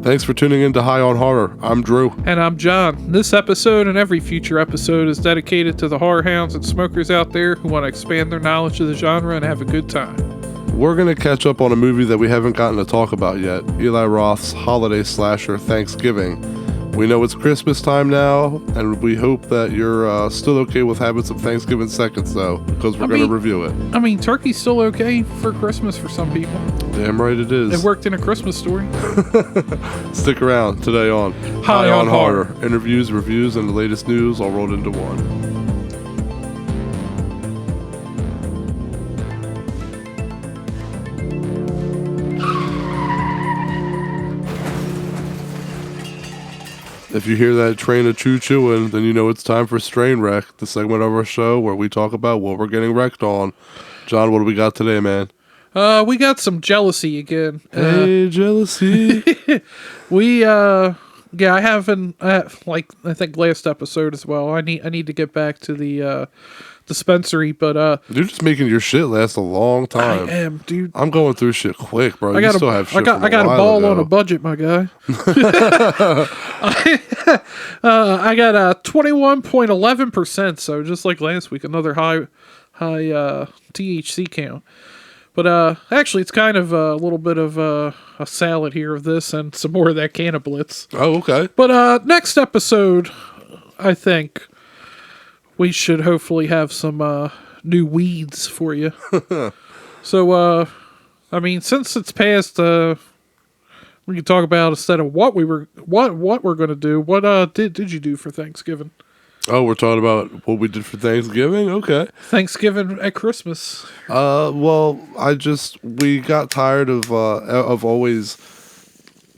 Thanks for tuning in to High on Horror. I'm Drew. And I'm John. This episode and every future episode is dedicated to the horror hounds and smokers out there who want to expand their knowledge of the genre and have a good time. We're going to catch up on a movie that we haven't gotten to talk about yet, Eli Roth's holiday slasher, Thanksgiving. We know it's Christmas time now, and we hope that you're still okay with having some Thanksgiving seconds, though, because we're going to review it. I mean, turkey's still okay for Christmas for some people. Damn right it is. It worked in A Christmas Story. Stick around today on High on Horror. Interviews, reviews, and the latest news all rolled into one. If you hear that train of choo-chooing, then you know it's time for Strain Wreck, the segment of our show where we talk about what we're getting wrecked on. John, what do we got today, man? We got some jealousy again. Hey, jealousy. I haven't, like, I think last episode as well. I need to get back to the dispensary, but you're just making your shit last a long time. I am, dude. I'm going through shit quick, bro. I got a ball on a budget, my guy. I got 21.11%, so just like last week, another high THC count. But actually, it's kind of a little bit of a salad here of this and some more of that can of Blitz. Oh, okay. But next episode, I think we should hopefully have some new weeds for you. So, I mean, since it's past, we can talk about instead of what we're going to do. What did you do for Thanksgiving? Oh, we're talking about what we did for Thanksgiving? Okay. Thanksgiving at Christmas. Well, we got tired of always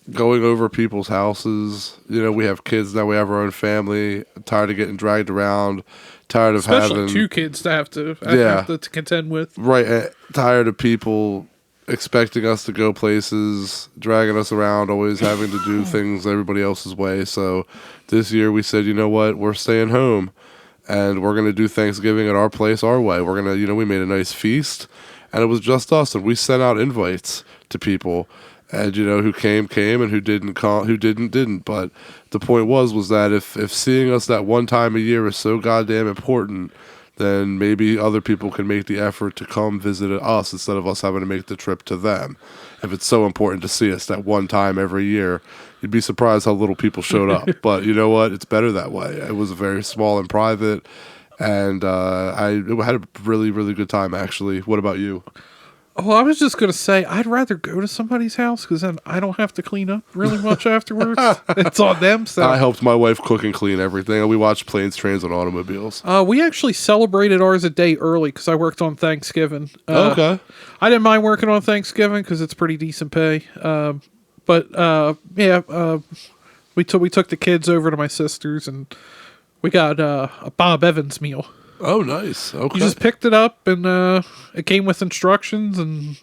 going over people's houses. You know, we have kids now, we have our own family. Tired of getting dragged around. Tired of having two kids to have to contend with. Right. Tired of people expecting us to go places, dragging us around, always having to do things everybody else's way. So this year we said, you know what, we're staying home and we're going to do Thanksgiving at our place our way. We're going to, we made a nice feast and it was just us, and we sent out invites to people, and who came and who didn't didn't. But the point was that if seeing us that one time a year is so goddamn important, then maybe other people can make the effort to come visit us instead of us having to make the trip to them. If it's so important to see us that one time every year, you'd be surprised how little people showed up. But you know what? It's better that way. It was very small and private, and I had a really, really good time, actually. What about you? Oh, I was just going to say, I'd rather go to somebody's house because then I don't have to clean up really much afterwards. It's on them. So I helped my wife cook and clean everything, and we watched Planes, Trains, and Automobiles. We actually celebrated ours a day early because I worked on Thanksgiving. Okay. I didn't mind working on Thanksgiving because it's pretty decent pay. We took the kids over to my sister's, and we got a Bob Evans meal. Oh, nice. Okay. You just picked it up, and it came with instructions, and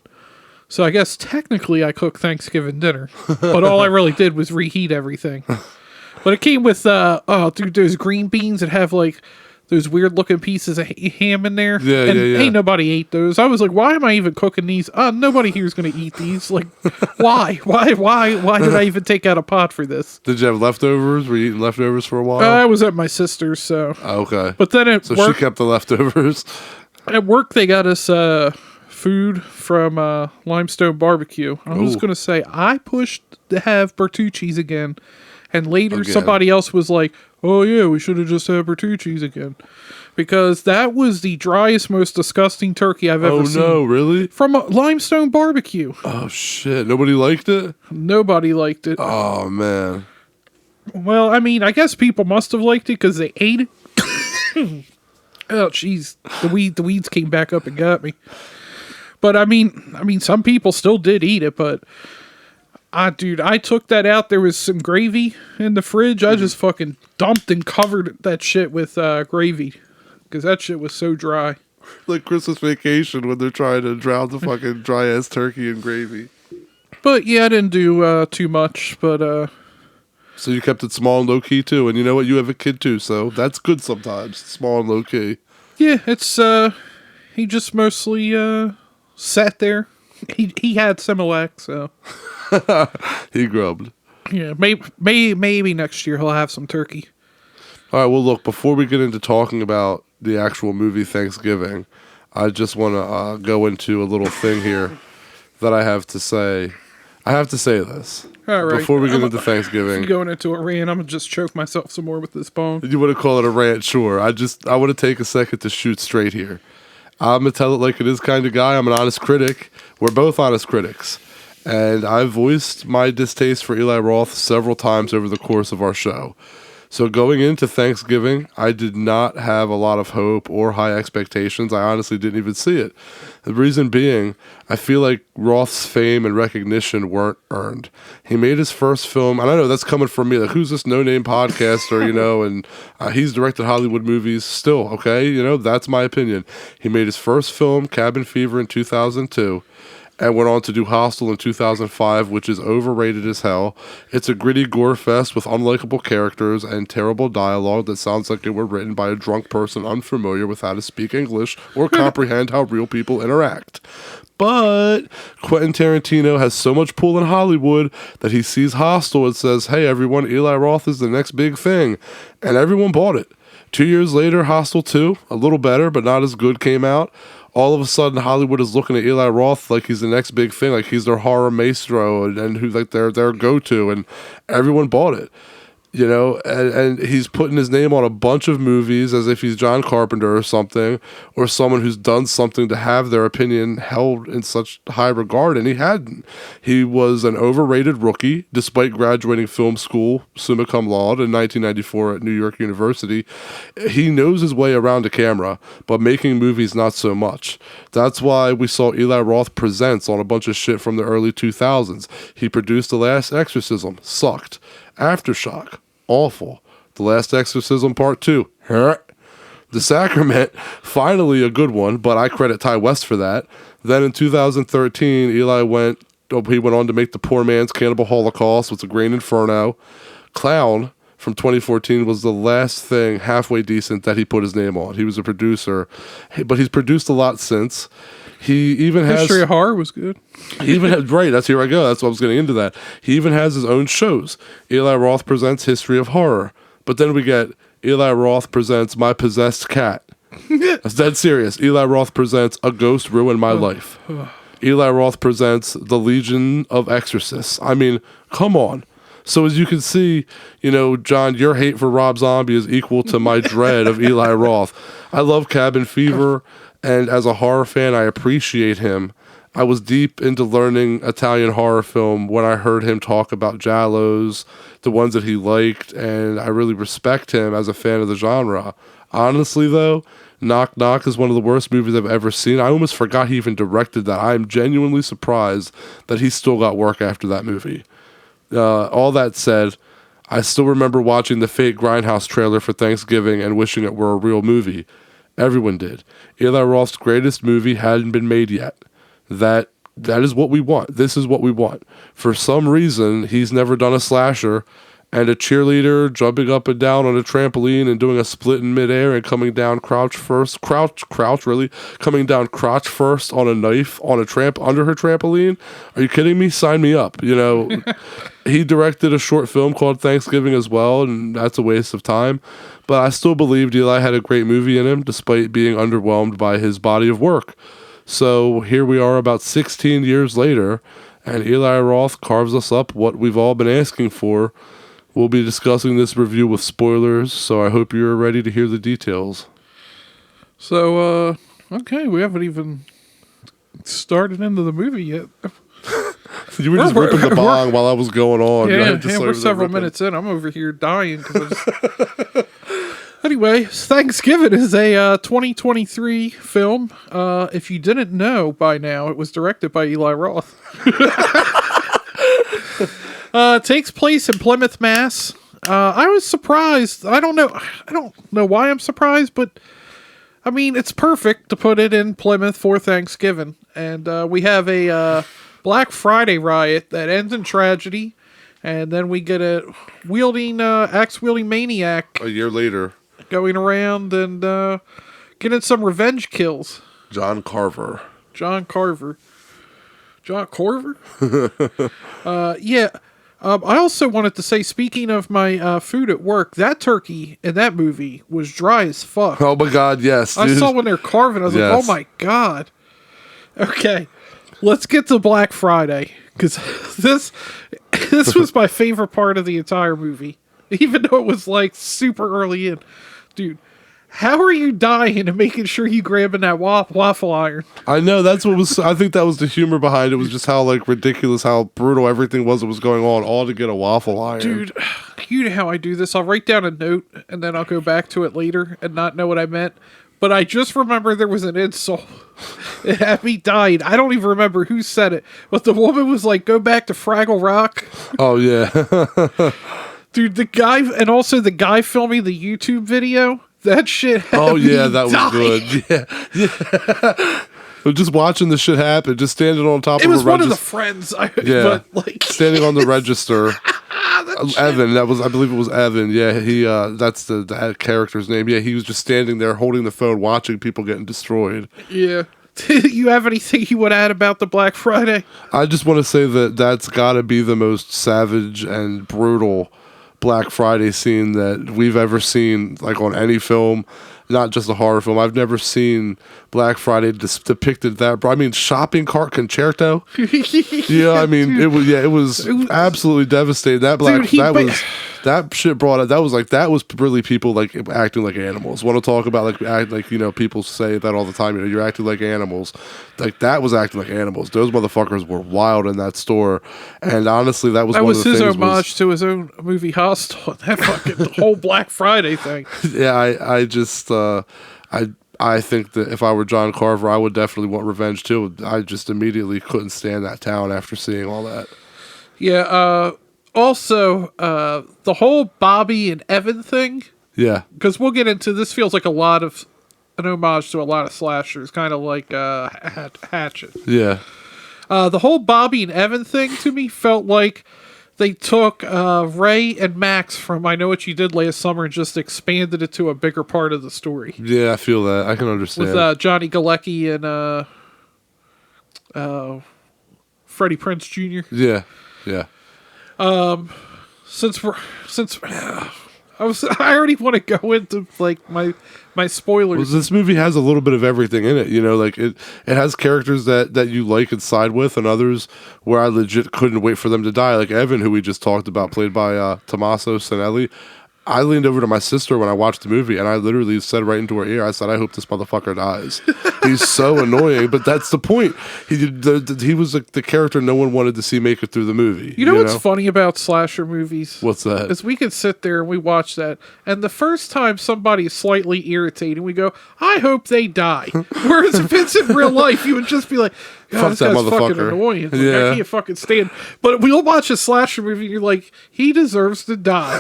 so I guess technically I cooked Thanksgiving dinner, but all I really did was reheat everything. But it came with, those green beans that have, like, those weird-looking pieces of ham in there. Yeah. Ain't nobody ate those. I was like, why am I even cooking these? Nobody here's going to eat these. Like, why? Why did I even take out a pot for this? Did you have leftovers? Were you eating leftovers for a while? I was at my sister's, so. Okay. But then she kept the leftovers? At work, they got us food from Limestone Barbecue. I was going to say, I pushed to have Bertucci's again. And later, somebody else was like, oh, yeah, we should have just had Bertucci's again. Because that was the driest, most disgusting turkey I've ever seen. Oh, no, really? From Limestone Barbecue. Oh, shit. Nobody liked it? Nobody liked it. Oh, man. Well, I mean, I guess people must have liked it because they ate it. Oh, jeez. The weeds came back up and got me. But, I mean, some people still did eat it, but... dude, I took that out. There was some gravy in the fridge. I just fucking dumped and covered that shit with gravy. Because that shit was so dry. Like Christmas Vacation when they're trying to drown the fucking dry-ass turkey in gravy. But, yeah, I didn't do too much, but... So you kept it small and low-key, too. And you know what? You have a kid, too, so that's good sometimes. Small and low-key. Yeah, it's, he just mostly, sat there. He had Similac, so... He grubbed. Yeah, maybe next year he'll have some turkey. All right, well, look, before we get into talking about the actual movie Thanksgiving, I just want to go into a little thing here that I have to say. I have to say this. All right. Before we get into Thanksgiving. Going into a rant, I'm going to just choke myself some more with this bone. You want to call it a rant, sure. I want to take a second to shoot straight here. I'm a tell it like it is kind of guy. I'm an honest critic. We're both honest critics. And I've voiced my distaste for Eli Roth several times over the course of our show. So going into Thanksgiving, I did not have a lot of hope or high expectations. I honestly didn't even see it. The reason being, I feel like Roth's fame and recognition weren't earned. He made his first film, and I know that's coming from me, like, who's this no-name podcaster, and he's directed Hollywood movies still, okay? That's my opinion. He made his first film, Cabin Fever, in 2002. And went on to do Hostel in 2005, which is overrated as hell. It's a gritty gore fest with unlikable characters and terrible dialogue that sounds like it were written by a drunk person unfamiliar with how to speak English or comprehend how real people interact. But Quentin Tarantino has so much pull in Hollywood that he sees Hostel and says, hey, everyone, Eli Roth is the next big thing. And everyone bought it. 2 years later, Hostel 2, a little better but not as good, came out. All of a sudden, Hollywood is looking at Eli Roth like he's the next big thing, like he's their horror maestro and who like their go-to, and everyone bought it. And he's putting his name on a bunch of movies as if he's John Carpenter or something, or someone who's done something to have their opinion held in such high regard, and he hadn't. He was an overrated rookie, despite graduating film school, summa cum laude, in 1994 at New York University. He knows his way around a camera, but making movies not so much. That's why we saw Eli Roth Presents on a bunch of shit from the early 2000s. He produced The Last Exorcism, sucked. Aftershock, awful. The Last Exorcism Part 2, The Sacrament, finally a good one, but I credit Ty West for that. Then in 2013, he went on to make The Poor Man's Cannibal Holocaust with The Green Inferno. Clown from 2014 was the last thing halfway decent that he put his name on. He was a producer, but he's produced a lot since. He even has History of Horror was good. He even had That's here I go. That's what I was getting into. That he even has his own shows. Eli Roth Presents History of Horror, but then we get Eli Roth Presents My Possessed Cat. That's dead serious. Eli Roth Presents A Ghost Ruined My Life. Eli Roth Presents The Legion of Exorcists. I mean, come on. So as you can see, John, your hate for Rob Zombie is equal to my dread of Eli Roth. I love Cabin Fever. And as a horror fan, I appreciate him. I was deep into learning Italian horror film when I heard him talk about giallos, the ones that he liked, and I really respect him as a fan of the genre. Honestly, though, Knock Knock is one of the worst movies I've ever seen. I almost forgot he even directed that. I am genuinely surprised that he still got work after that movie. All that said, I still remember watching the Fate Grindhouse trailer for Thanksgiving and wishing it were a real movie. Everyone did. Eli Roth's greatest movie hadn't been made yet. That is what we want. This is what we want. For some reason, he's never done a slasher, and a cheerleader jumping up and down on a trampoline and doing a split in midair and coming down coming down crotch first on a knife on a under her trampoline. Are you kidding me? Sign me up. He directed a short film called Thanksgiving as well, and that's a waste of time. But I still believed Eli had a great movie in him, despite being underwhelmed by his body of work. So here we are about 16 years later, and Eli Roth carves us up what we've all been asking for. We'll be discussing this review with spoilers, so I hope you're ready to hear the details. So, okay, we haven't even started into the movie yet. You were just ripping the bong while I was going on. Yeah, we're several minutes in. I'm over here dying. Anyway, Thanksgiving is a 2023 film. If you didn't know by now, it was directed by Eli Roth. It takes place in Plymouth, Mass. I was surprised. I don't know why I'm surprised, but I mean, it's perfect to put it in Plymouth for Thanksgiving. And we have a Black Friday riot that ends in tragedy, and then we get a axe-wielding maniac a year later going around and getting some revenge kills. John Carver. Yeah. I also wanted to say, speaking of my food at work, that turkey in that movie was dry as fuck. Oh my god, yes. I Dude. saw when they're carving, I was like, oh Yes. my god. Okay, let's get to Black Friday, because this was my favorite part of the entire movie, even though it was like super early in. Dude, how are you dying and making sure you grabbing that waffle iron? I know, that's what was. I think that was the humor behind it. Was just how like ridiculous, how brutal everything was that was going on, all to get a waffle iron. Dude, you know how I do this. I'll write down a note and then I'll go back to it later and not know what I meant. But I just remember there was an insult. It had me dying. I don't even remember who said it. But the woman was like, go back to Fraggle Rock. Oh yeah. Dude, the guy, and also the guy filming the YouTube video, that shit had Oh me yeah, that was dying. good. Yeah. But just watching the shit happen, just standing on top It of was a one of the register. friends. Yeah. But like, Standing on the register. Evan, I believe it was Evan. Yeah, he that's the character's name. Yeah, he was just standing there holding the phone watching people getting destroyed. yeah. You have anything you would add about the Black Friday? I just want to say that that's got to be the most savage and brutal Black Friday scene that we've ever seen, like on any film, not just a horror film. I've never seen Black Friday depicted that. I mean, shopping cart concerto. Yeah, I mean, it was absolutely devastating. That shit brought up. That was really people like acting like animals. Want to talk about people say that all the time. You're acting like animals. Like that was acting like animals. Those motherfuckers were wild in that store. And honestly, that was one of the his things. homage to his own movie Hostel. That fucking whole Black Friday thing. Yeah, I think that if I were John Carver, I would definitely want revenge too. I just immediately couldn't stand that town after seeing all that. Yeah. Also, the whole Bobby and Evan thing, Yeah. because we'll get into this, feels like an homage to a lot of slashers, kind of like Hatchet. Yeah. The whole Bobby and Evan thing to me felt like they took Ray and Max from I Know What You Did Last Summer and just expanded it to a bigger part of the story. Yeah, I feel that. I can understand. With Johnny Galecki and Freddie Prinze Jr. Yeah. Yeah. Since I already want to go into like my spoilers. Well, this movie has a little bit of everything in it, like it has characters that you like and side with, and others where I legit couldn't wait for them to die, like Evan, who we just talked about, played by Tommaso Sanelli. I leaned over to my sister when I watched the movie, and I literally said right into her ear, I said, I hope this motherfucker dies. He's so annoying, but that's the point. He was the character no one wanted to see make it through the movie. You know what's funny about slasher movies? What's that? Is we could sit there and we watch that, and the first time somebody is slightly irritating, we go, I hope they die. Whereas if it's in real life, you would just be like, God, this Fuck that guy's fucking motherfucker. annoying. Like, Yeah. I can't fucking stand. But we'll watch a slasher movie and you're like, he deserves to die.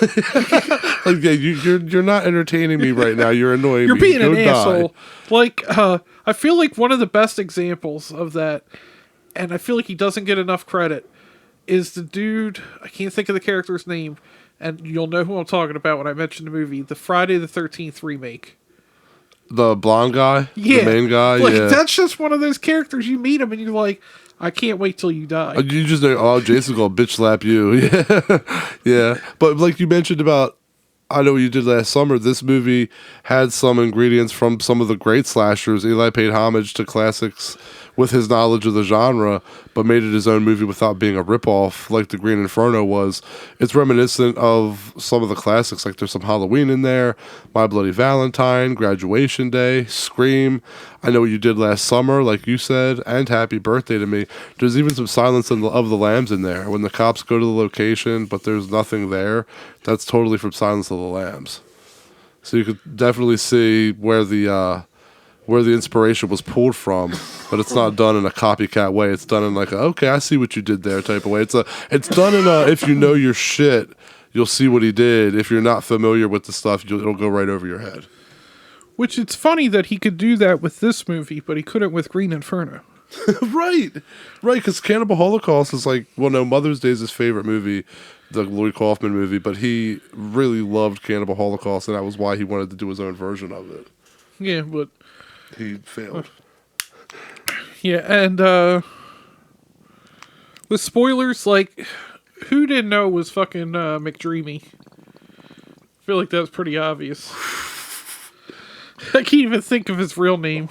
Like, yeah, you're not entertaining me right now. You're annoying You're me. being Go an die. asshole. Like, I feel like one of the best examples of that, and I feel like he doesn't get enough credit, is the dude, I can't think of the character's name, and you'll know who I'm talking about when I mention the movie, the Friday the 13th remake. The blonde guy? Yeah. The main guy? Like, yeah. that's just one of those characters, you meet him and you're like, I can't wait till you die. You just know, oh, Jason's gonna bitch slap you. Yeah. Yeah. But like you mentioned about I Know What You Did Last Summer, this movie had some ingredients from some of the great slashers. Eli paid homage to classics with his knowledge of the genre, but made it his own movie without being a ripoff like The Green Inferno was. It's reminiscent of some of the classics, like there's some Halloween in there, My Bloody Valentine, Graduation Day, Scream, I Know What You Did Last Summer, like you said, and Happy Birthday to Me. There's even some Silence of the Lambs in there. When the cops go to the location, but there's nothing there, that's totally from Silence of the Lambs. So you could definitely see where the inspiration was pulled from, but it's not done in a copycat way. It's done in like okay, I see what you did there type of way. It's done in a if you know your shit, you'll see what he did. If you're not familiar with the stuff, it'll go right over your head. Which it's funny that he could do that with this movie, but he couldn't with Green Inferno. Right, because Cannibal Holocaust is like, well, no, Mother's Day is his favorite movie, the Louis Kaufman movie, but he really loved Cannibal Holocaust, and that was why he wanted to do his own version of it. Yeah, but He failed. yeah, and with spoilers, like Who didn't know it was fucking McDreamy? I feel like that was pretty obvious. I can't even think of his real name.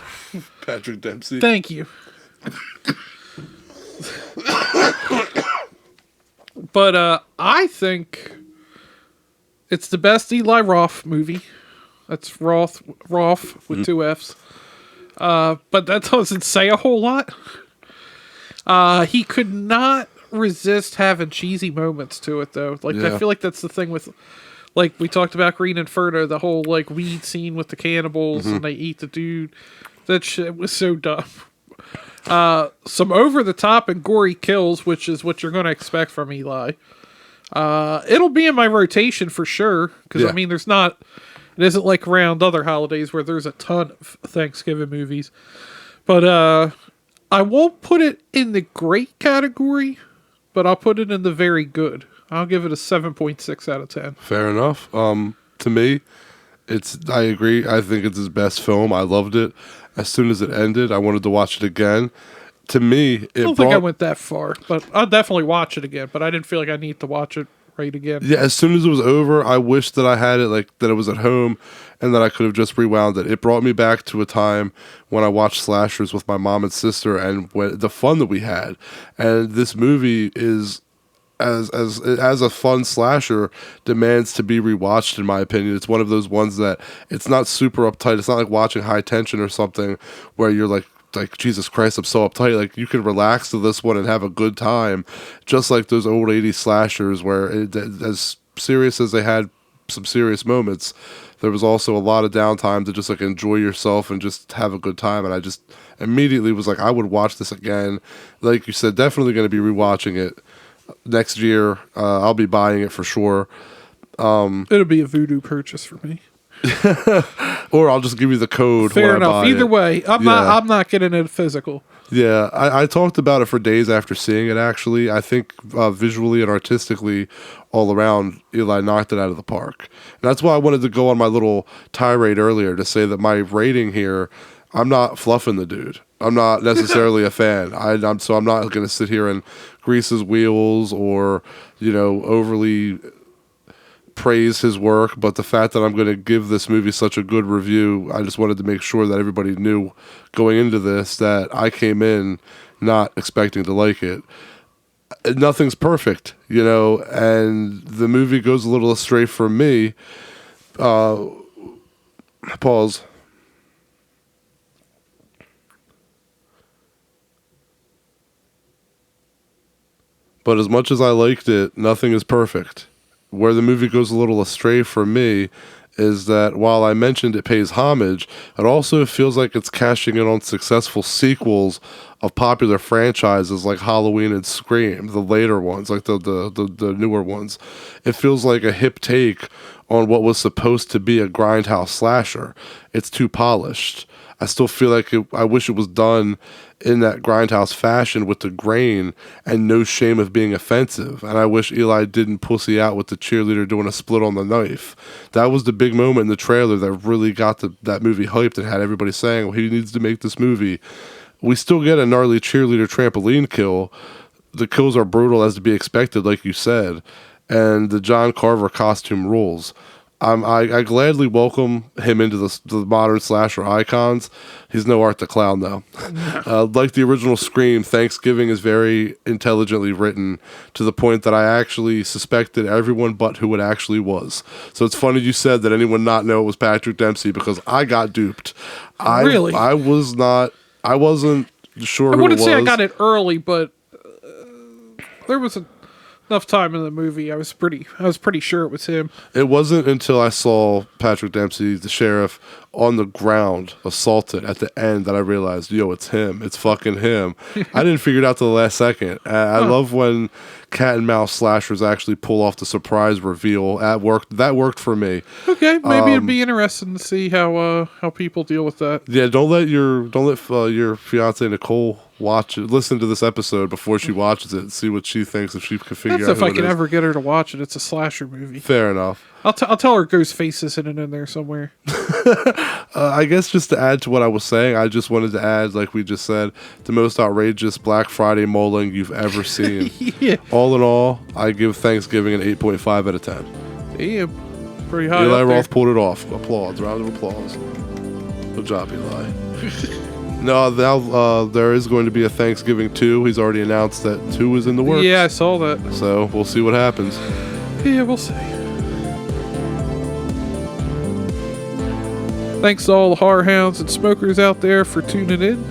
Patrick Dempsey. Thank you. But I think it's the best Eli Roth movie. That's Roth with two F's. But that doesn't say a whole lot. He could not resist having cheesy moments to it, though. Like, I feel like that's the thing with, like, we talked about Green Inferno, the whole, like, weed scene with the cannibals and they eat the dude. That shit was so dumb. Some over-the-top and gory kills, which is what you're going to expect from Eli. It'll be in my rotation for sure, because, I mean, it isn't like around other holidays where there's a ton of Thanksgiving movies. But I won't put it in the great category, but I'll put it in the very good. I'll give it a 7.6 out of 10. Fair enough. To me, I agree. I think it's his best film. I loved it. As soon as it ended, I wanted to watch it again. To me, I don't think I went that far, but I'll definitely watch it again. But I didn't feel like I need to watch it right again. Yeah, as soon as it was over, I wish that I had it, like, that it was at home and that I could have just rewound it. It brought me back to a time when I watched slashers with my mom and sister and the fun that we had. And this movie is, as a fun slasher, demands to be rewatched, in my opinion. It's one of those ones that it's not super uptight. It's not like watching High Tension or something where you're like, Jesus Christ, I'm so uptight. Like, you can relax to this one and have a good time, just like those old 80s slashers where, as serious as they had some serious moments, there was also a lot of downtime to just, like, enjoy yourself and just have a good time. And I just immediately was like, I would watch this again. Like you said, definitely going to be rewatching it next year. I'll be buying it for sure. It'll be a voodoo purchase for me. Or I'll just give you the code. Fair enough. Either way, I'm not getting it physical. Yeah, I talked about it for days after seeing it, actually. I think visually and artistically, all around, Eli knocked it out of the park. And that's why I wanted to go on my little tirade earlier to say that my rating here, I'm not fluffing the dude. I'm not necessarily a fan. So I'm not going to sit here and grease his wheels or, overly praise his work, but the fact that I'm going to give this movie such a good review, I just wanted to make sure that everybody knew going into this that I came in not expecting to like it. Nothing's perfect, and the movie goes a little astray from me. Pause. But as much as I liked it, nothing is perfect. Where the movie goes a little astray for me is that while I mentioned it pays homage, it also feels like it's cashing in on successful sequels of popular franchises like Halloween and Scream, the later ones, like the newer ones. It feels like a hip take on what was supposed to be a grindhouse slasher. It's too polished. I still feel like I wish it was done in that grindhouse fashion with the grain and no shame of being offensive. And I wish Eli didn't pussy out with the cheerleader doing a split on the knife. That was the big moment in the trailer that really got that movie hyped and had everybody saying, well, he needs to make this movie. We still get a gnarly cheerleader trampoline kill. The kills are brutal as to be expected, like you said. And the John Carver costume rules. I gladly welcome him into the modern slasher icons. He's no Art the Clown, though. Like the original Scream, Thanksgiving is very intelligently written to the point that I actually suspected everyone but who it actually was. So it's funny you said that anyone not know it was Patrick Dempsey, because I got duped. Really? I wasn't sure who it was. I wouldn't say I got it early, but there was enough time in the movie. I was pretty sure it was him. It wasn't until I saw Patrick Dempsey, the sheriff, on the ground, assaulted at the end, that I realized, it's him. It's fucking him. I didn't figure it out till the last second. I love when cat and mouse slashers actually pull off the surprise reveal. That worked for me. Okay, maybe it'd be interesting to see how people deal with that. Yeah, don't let your fiance Nicole watch it, listen to this episode before she watches it, and see what she thinks if she can figure That's out if who I it can is. ever get her to watch it. It's a slasher movie. Fair enough. I'll tell her Ghostface is in there somewhere. I guess just to add to what I was saying, I just wanted to add, like we just said, the most outrageous Black Friday mauling you've ever seen. Yeah. All in all, I give Thanksgiving an 8.5 out of 10. Damn. Pretty high Eli up Roth there. pulled it off. Applause. Round of applause. Good job, Eli. No, now there is going to be a Thanksgiving 2. He's already announced that 2 is in the works. Yeah, I saw that. So we'll see what happens. Yeah, we'll see. Thanks to all the horror hounds and smokers out there for tuning in.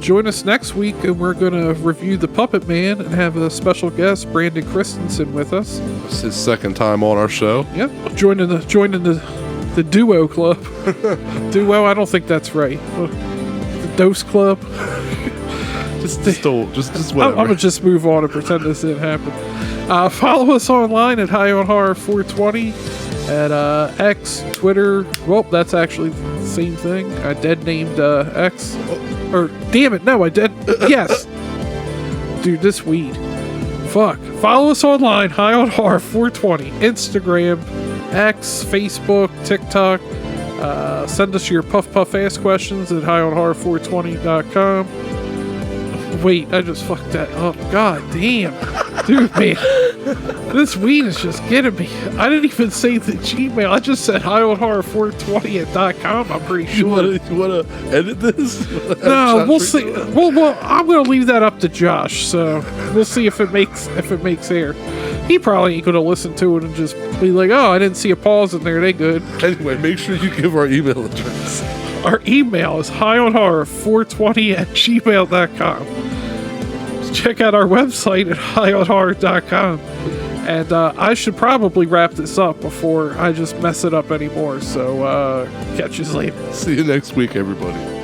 Join us next week, and we're going to review The Puppet Man and have a special guest, Brandon Christensen, with us. It's his second time on our show. Yep, joining the duo club. Duo, I don't think that's right. The Dose Club. Just I'm whatever. gonna just move on and pretend this didn't happen. Follow us online at High on Horror 420 at X, Twitter. Well, that's actually the same thing. I dead named X. Or damn it, no, I dead. Yes, dude, this weed. Fuck. Follow us online, High on Horror 420, Instagram, X, Facebook, TikTok. Send us your puff ass questions at highonhorror420.com. Wait, I just fucked that up. God damn. Dude, man. This weed is just getting me. I didn't even say the Gmail. I just said highonhorror420 at .com, I'm pretty sure. You wanna edit this? No, we'll see. Well, I'm gonna leave that up to Josh. So we'll see if it makes air. He probably ain't gonna listen to it and just be like, "Oh, I didn't see a pause in there. They good." Anyway, make sure you give our email address. Our email is highonhorror420 at gmail.com. Check out our website at highonhorror.com. And I should probably wrap this up before I just mess it up anymore. So catch you later. See you next week, everybody.